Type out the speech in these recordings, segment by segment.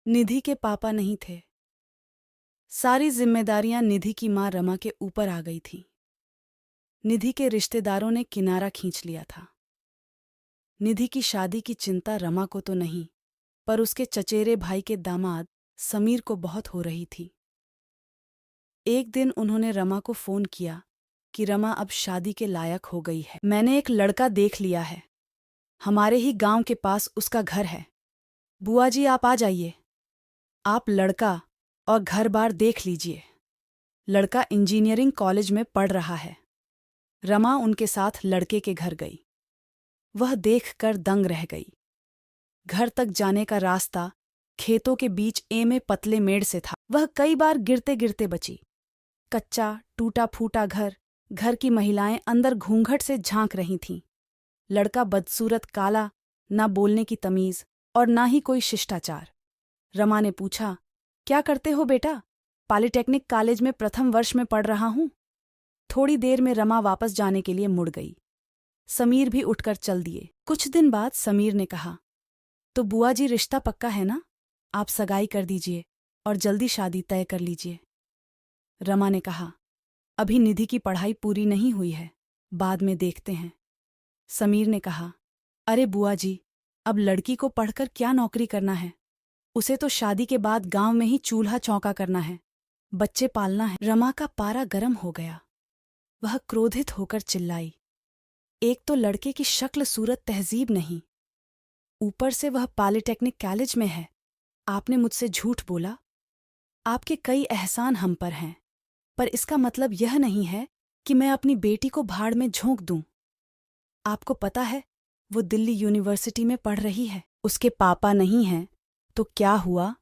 निधि के पापा नहीं थे। सारी जिम्मेदारियां निधि की मां रमा के ऊपर आ गई थीं। निधि के रिश्तेदारों ने किनारा खींच लिया था। निधि की शादी की चिंता रमा को तो नहीं, पर उसके चचेरे भाई के दामाद समीर को बहुत हो रही थी। एक दिन उन्होंने रमा को फोन किया कि रमा अब शादी के लायक हो गई है। मैंने एक लड़का देख लिया है, हमारे ही गांव के पास उसका घर है। बुआ जी आप आ जाइए। आप लड़का और घर बार देख लीजिए। लड़का इंजीनियरिंग कॉलेज में पढ़ रहा है। रमा उनके साथ लड़के के घर गई। वह देखकर दंग रह गई। घर तक जाने का रास्ता खेतों के बीच में पतले मेड़ से था। वह कई बार गिरते गिरते बची। कच्चा टूटा फूटा घर, घर की महिलाएं अंदर घूंघट से झांक रही थीं। लड़का बदसूरत काला, ना बोलने की तमीज और ना ही कोई शिष्टाचार। रमा ने पूछा, क्या करते हो बेटा? पॉलिटेक्निक कॉलेज में प्रथम वर्ष में पढ़ रहा हूं। थोड़ी देर में रमा वापस जाने के लिए मुड़ गई। समीर भी उठकर चल दिए। कुछ दिन बाद समीर ने कहा, तो बुआ जी रिश्ता पक्का है ना? आप सगाई कर दीजिए और जल्दी शादी तय कर लीजिए। रमा ने कहा, अभी निधि की पढ़ाई पूरी नहीं हुई है, बाद में देखते हैं। समीर ने कहा, अरे बुआ जी, अब लड़की को पढ़कर क्या नौकरी करना है? उसे तो शादी के बाद गांव में ही चूल्हा चौका करना है, बच्चे पालना है। रमा का पारा गर्म हो गया। वह क्रोधित होकर चिल्लाई, एक तो लड़के की शक्ल सूरत तहजीब नहीं, ऊपर से वह पॉलिटेक्निक कॉलेज में है। आपने मुझसे झूठ बोला। आपके कई एहसान हम पर हैं, पर इसका मतलब यह नहीं है कि मैं अपनी बेटी को भाड़ में झोंक दूं। आपको पता है, वो दिल्ली यूनिवर्सिटी में पढ़ रही है। उसके पापा नहीं हैं तो क्या हुआ,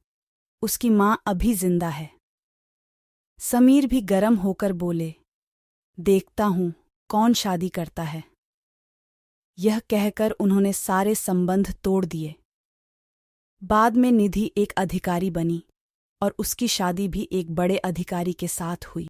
उसकी मां अभी जिंदा है। समीर भी गर्म होकर बोले, देखता हूं कौन शादी करता है। यह कहकर उन्होंने सारे संबंध तोड़ दिए। बाद में निधि एक अधिकारी बनी और उसकी शादी भी एक बड़े अधिकारी के साथ हुई।